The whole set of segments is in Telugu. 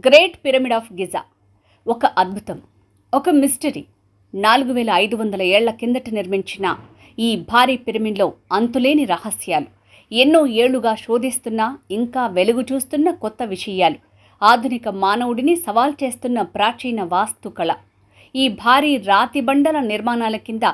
గ్రేట్ పిరమిడ్ ఆఫ్ గిజా ఒక అద్భుతం, ఒక మిస్టరీ. 4500 ఏళ్ల కిందట నిర్మించిన ఈ భారీ పిరమిడ్లో అంతులేని రహస్యాలు, ఎన్నో ఏళ్లుగా శోధిస్తున్న, ఇంకా వెలుగు చూస్తున్న కొత్త విషయాలు, ఆధునిక మానవుడిని సవాల్ చేస్తున్న ప్రాచీన వాస్తుకళ. ఈ భారీ రాతి బండల నిర్మాణాల కింద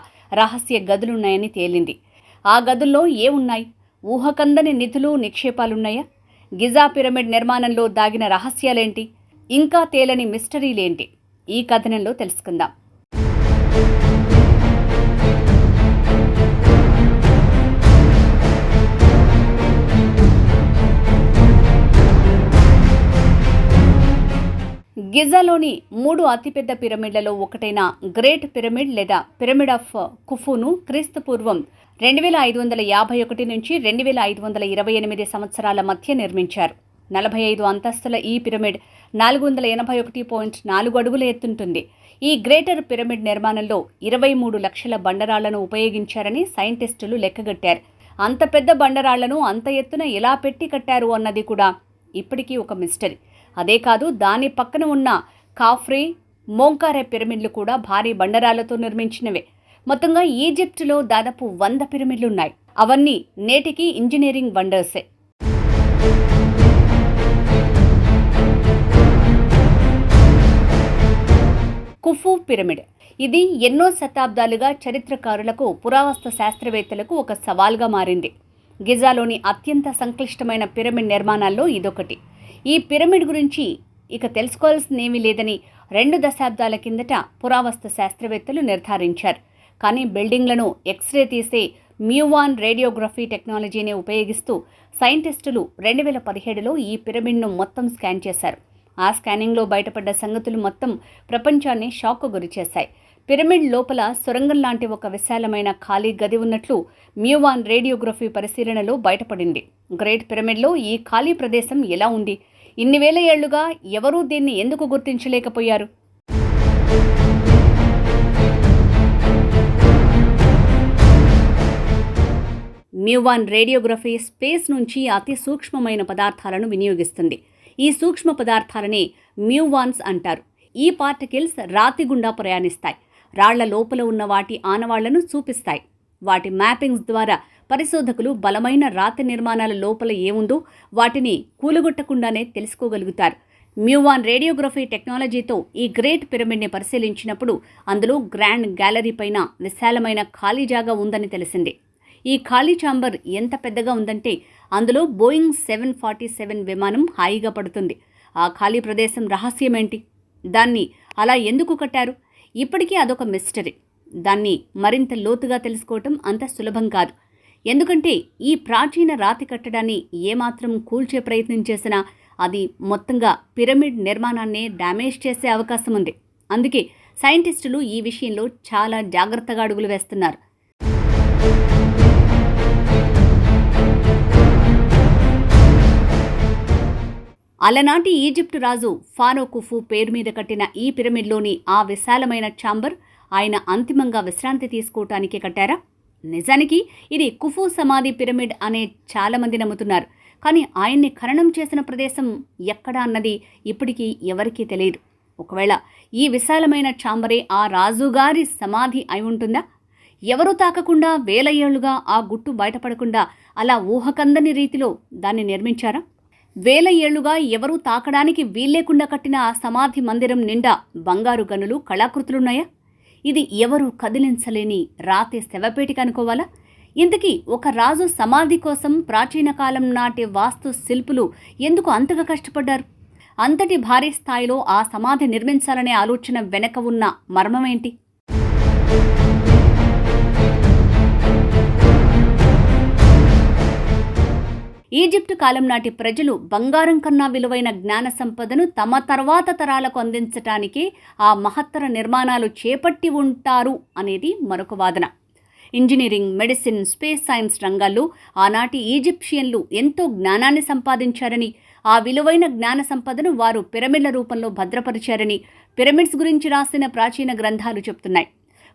రహస్య గదులున్నాయని తేలింది. ఆ గదుల్లో ఏమున్నాయి? ఊహకందని నిధులు, నిక్షేపాలున్నాయా? గిజా పిరమిడ్ నిర్మాణంలో దాగిన రహస్యాలేంటి? ఇంకా తేలని మిస్టరీలేంటి? ఈ కథనంలో తెలుసుకుందాం. గిజాలోని 3 అతిపెద్ద పిరమిడ్లలో ఒకటైన గ్రేట్ పిరమిడ్ లేదా పిరమిడ్ ఆఫ్ ఖుఫును క్రీస్తుపూర్వం 2551 నుంచి 2528 సంవత్సరాల మధ్య నిర్మించారు. 45 అంతస్తుల ఈ పిరమిడ్ 481.4 అడుగుల ఎత్తుంటుంది. ఈ గ్రేటర్ పిరమిడ్ నిర్మాణంలో 23 లక్షల బండరాళ్లను ఉపయోగించారని సైంటిస్టులు లెక్కగట్టారు. అంత పెద్ద బండరాళ్లను అంత ఎత్తున ఎలా పెట్టి కట్టారు అన్నది కూడా ఇప్పటికీ ఒక మిస్టరీ. అదే కాదు, దాని పక్కన ఉన్న కాఫ్రే, మోంకారే పిరమిడ్లు కూడా భారీ బండరాళ్లతో నిర్మించినవే. మొత్తంగా ఈజిప్టులో దాదాపు 100 పిరమిడ్లున్నాయి. అవన్నీ నేటికి ఇంజనీరింగ్ వండర్సే. Khufu pyramid. ఇది ఎన్నో శతాబ్దాలుగా చరిత్రకారులకు, పురావస్తు శాస్త్రవేత్తలకు ఒక సవాల్గా మారింది. గిజాలోని అత్యంత సంక్లిష్టమైన పిరమిడ్ నిర్మాణాల్లో ఇదొకటి. ఈ పిరమిడ్ గురించి ఇక తెలుసుకోవాల్సిందేమీ లేదని 2 దశాబ్దాల కిందట పురావస్తు శాస్త్రవేత్తలు నిర్ధారించారు. కానీ బిల్డింగ్లను ఎక్స్రే తీసే మ్యూవాన్ రేడియోగ్రఫీ టెక్నాలజీని ఉపయోగిస్తూ సైంటిస్టులు 2017లో ఈ పిరమిడ్ను మొత్తం స్కాన్ చేశారు. ఆ స్కానింగ్లో బయటపడ్డ సంగతులు మొత్తం ప్రపంచాన్ని షాక్కు గురిచేశాయి. పిరమిడ్ లోపల సొరంగం లాంటి ఒక విశాలమైన ఖాళీ గది ఉన్నట్లు మ్యూవాన్ రేడియోగ్రఫీ పరిశీలనలో బయటపడింది. గ్రేట్ పిరమిడ్లో ఈ ఖాళీ ప్రదేశం ఎలా ఉంది? ఇన్ని వేల ఏళ్లుగా ఎవరూ దీన్ని ఎందుకు గుర్తించలేకపోయారు? మ్యూవాన్ రేడియోగ్రఫీ స్పేస్ నుంచి అతి సూక్ష్మమైన పదార్థాలను వినియోగిస్తుంది. ఈ సూక్ష్మ పదార్థాలనే మ్యూవాన్స్ అంటారు. ఈ పార్టికల్స్ రాతి గుండా ప్రయాణిస్తాయి. రాళ్ల లోపల ఉన్న వాటి ఆనవాళ్లను చూపిస్తాయి. వాటి మ్యాపింగ్స్ ద్వారా పరిశోధకులు బలమైన రాతి నిర్మాణాల లోపల ఏముందో వాటిని కూలగొట్టకుండానే తెలుసుకోగలుగుతారు. మ్యూవాన్ రేడియోగ్రఫీ టెక్నాలజీతో ఈ గ్రేట్ పిరమిడ్ని పరిశీలించినప్పుడు అందులో గ్రాండ్ గ్యాలరీ పైన విశాలమైన ఖాళీ జాగా ఉందని తెలిసింది. ఈ ఖాళీ ఛాంబర్ ఎంత పెద్దగా ఉందంటే అందులో బోయింగ్ 747 విమానం హాయిగా పడుతుంది. ఆ ఖాళీ ప్రదేశం రహస్యమేంటి? దాన్ని అలా ఎందుకు కట్టారు? ఇప్పటికీ అదొక మిస్టరీ. దాన్ని మరింత లోతుగా తెలుసుకోవటం అంత సులభం కాదు. ఎందుకంటే ఈ ప్రాచీన రాతి కట్టడాన్ని ఏమాత్రం కూల్చే ప్రయత్నం చేసినా అది మొత్తంగా పిరమిడ్ నిర్మాణాన్నే డ్యామేజ్ చేసే అవకాశం ఉంది. అందుకే సైంటిస్టులు ఈ విషయంలో చాలా జాగ్రత్తగా అడుగులు వేస్తున్నారు. అలనాటి ఈజిప్టు రాజు ఫారో ఖుఫు పేరు మీద కట్టిన ఈ పిరమిడ్లోని ఆ విశాలమైన ఛాంబర్ ఆయన అంతిమంగా విశ్రాంతి తీసుకోవటానికి కట్టారా? నిజానికి ఇది ఖుఫు సమాధి పిరమిడ్ అనే చాలామంది నమ్ముతున్నారు. కానీ ఆయన్ని ఖననం చేసిన ప్రదేశం ఎక్కడా అన్నది ఇప్పటికీ ఎవరికీ తెలియదు. ఒకవేళ ఈ విశాలమైన ఛాంబరే ఆ రాజుగారి సమాధి అయి ఉంటుందా? ఎవరూ తాకకుండా, వేల ఏళ్లుగా ఆ గుట్టు బయటపడకుండా అలా ఊహకందని రీతిలో దాన్ని నిర్మించారా? వేల ఏళ్లుగా ఎవరూ తాకడానికి వీల్లేకుండా కట్టిన ఆ సమాధి మందిరం నిండా బంగారు గనులు, కళాకృతులున్నాయా? ఇది ఎవరు కదిలించలేని రాతి శవపేటిక అనుకోవాలా? ఇంతకీ ఒక రాజు సమాధి కోసం ప్రాచీన కాలం నాటి వాస్తు శిల్పులు ఎందుకు అంతగా కష్టపడ్డారు? అంతటి భారీ స్థాయిలో ఆ సమాధి నిర్మించాలనే ఆలోచన వెనక ఉన్న మర్మమేంటి? ఈజిప్టు కాలం నాటి ప్రజలు బంగారం కన్నా విలువైన జ్ఞాన సంపదను తమ తర్వాత తరాలకు అందించటానికి ఆ మహత్తర నిర్మాణాలు చేపట్టి ఉంటారు అనేది మరొక వాదన. ఇంజనీరింగ్, మెడిసిన్, స్పేస్ సైన్స్ రంగాల్లో ఆనాటి ఈజిప్షియన్లు ఎంతో జ్ఞానాన్ని సంపాదించారని, ఆ విలువైన జ్ఞాన సంపదను వారు పిరమిడ్ల రూపంలో భద్రపరిచారని పిరమిడ్స్ గురించి రాసిన ప్రాచీన గ్రంథాలు చెప్తున్నాయి.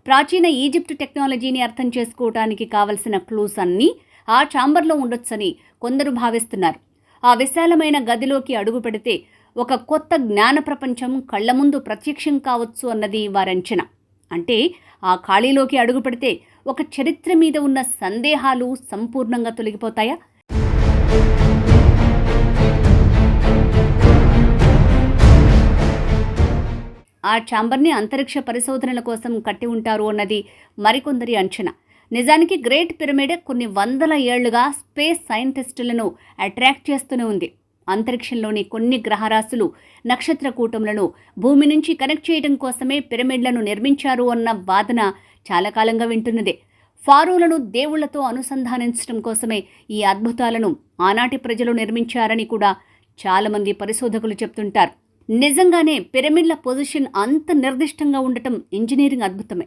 ప్రాచీన ఈజిప్టు టెక్నాలజీని అర్థం చేసుకోవటానికి కావలసిన క్లూస్ అన్నీ ఆ ఛాంబర్లో ఉండొచ్చని కొందరు భావిస్తున్నారు. ఆ విశాలమైన గదిలోకి అడుగు పెడితే ఒక కొత్త జ్ఞాన ప్రపంచం కళ్ల ముందు ప్రత్యక్షం కావచ్చు అన్నది వారంచనా. అంటే ఆ ఖాళీలోకి అడుగు పెడితే ఒక చరిత్ర మీద ఉన్న సందేహాలు సంపూర్ణంగా తొలగిపోతాయా? ఆ ఛాంబర్ని అంతరిక్ష పరిశోధనల కోసం కట్టి ఉంటారు అన్నది మరికొందరి అంచనా. నిజానికి గ్రేట్ పిరమిడ్ కొన్ని వందల ఏళ్లుగా స్పేస్ సైంటిస్టులను అట్రాక్ట్ చేస్తూనే ఉంది. అంతరిక్షంలోని కొన్ని గ్రహరాశులు, నక్షత్ర కూటములను భూమి నుంచి కనెక్ట్ చేయడం కోసమే పిరమిడ్లను నిర్మించారు అన్న వాదన చాలా కాలంగా వింటున్నదే. ఫారోలను దేవుళ్లతో అనుసంధానించడం కోసమే ఈ అద్భుతాలను ఆనాటి ప్రజలు నిర్మించారని కూడా చాలామంది పరిశోధకులు చెప్తుంటారు. నిజంగానే పిరమిడ్ల పొజిషన్ అంత నిర్దిష్టంగా ఉండటం ఇంజనీరింగ్ అద్భుతమే.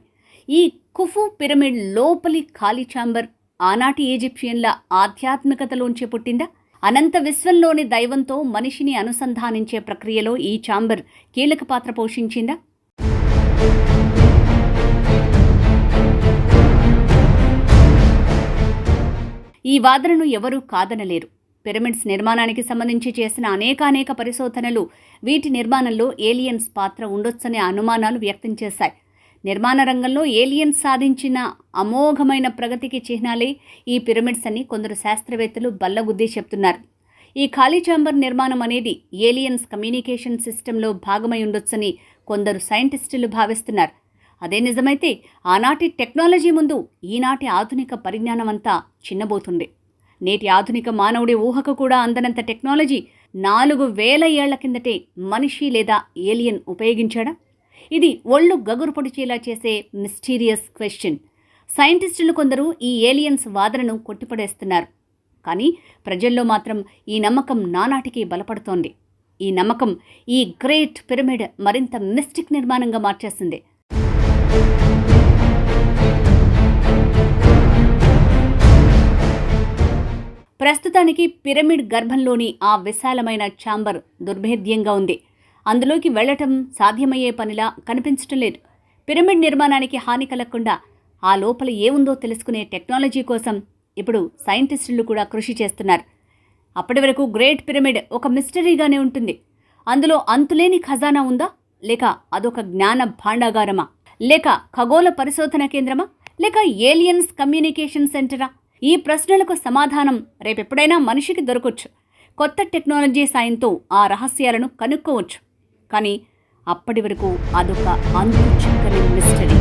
ఈ కుఫు పిరమిడ్ లోపలి ఖాళీ ఛాంబర్ ఆనాటి ఈజిప్షియన్ల ఆధ్యాత్మికతలోంచి పుట్టిందా? అనంత విశ్వంలోని దైవంతో మనిషిని అనుసంధానించే ప్రక్రియలో ఈ ఛాంబర్ కీలక పాత్ర పోషించిందా? ఈ వాదనను ఎవరూ కాదనలేరు. పిరమిడ్స్ నిర్మాణానికి సంబంధించి చేసిన అనేక పరిశోధనలు వీటి నిర్మాణంలో ఏలియన్స్ పాత్ర ఉండొచ్చనే అనుమానాలు వ్యక్తం చేశాయి. నిర్మాణ రంగంలో ఏలియన్స్ సాధించిన అమోఘమైన ప్రగతికి చిహ్నాలే ఈ పిరమిడ్స్ అని కొందరు శాస్త్రవేత్తలు బల్లగుద్ది చెప్తున్నారు. ఈ ఖాళీ ఛాంబర్ నిర్మాణం అనేది ఏలియన్స్ కమ్యూనికేషన్ సిస్టంలో భాగమై ఉండొచ్చని కొందరు సైంటిస్టులు భావిస్తున్నారు. అదే నిజమైతే ఆనాటి టెక్నాలజీ ముందు ఈనాటి ఆధునిక పరిజ్ఞానం అంతా చిన్నబోతుంది. నేటి ఆధునిక మానవుడి ఊహకు కూడా అందనంత టెక్నాలజీ 4000 ఏళ్ల కిందటే మనిషి లేదా ఏలియన్ ఉపయోగించాడా? ఇది ఒళ్ళు గగురు పొడిచేలా చేసే మిస్టీరియస్ క్వశ్చన్. సైంటిస్టులు కొందరు ఈ ఏలియన్స్ వాదనను కొట్టిపడేస్తున్నారు. కానీ ప్రజల్లో మాత్రం ఈ నమ్మకం నానాటికి బలపడుతోంది. ఈ నమ్మకం ఈ గ్రేట్ పిరమిడ్ మరింత మిస్టిక్ నిర్మాణంగా మార్చేసింది. ప్రస్తుతానికి పిరమిడ్ గర్భంలోని ఆ విశాలమైన ఛాంబర్ దుర్భేద్యంగా ఉంది. అందులోకి వెళ్లటం సాధ్యమయ్యే పనిలా కనిపించటం లేదు. పిరమిడ్ నిర్మాణానికి హాని కలగకుండా ఆ లోపల ఏముందో తెలుసుకునే టెక్నాలజీ కోసం ఇప్పుడు సైంటిస్టులు కూడా కృషి చేస్తున్నారు. అప్పటి వరకు గ్రేట్ పిరమిడ్ ఒక మిస్టరీగానే ఉంటుంది. అందులో అంతులేని ఖజానా ఉందా, లేక అదొక జ్ఞాన భాండాగారమా, లేక ఖగోళ పరిశోధన కేంద్రమా, లేక ఏలియన్స్ కమ్యూనికేషన్ సెంటరా? ఈ ప్రశ్నలకు సమాధానం రేపెప్పుడైనా మనిషికి దొరకొచ్చు. కొత్త టెక్నాలజీ సాయంతో ఆ రహస్యాలను కనుక్కోవచ్చు. కానీ అప్పటి వరకు అదొక అంతు చిక్కని మిస్టరీ.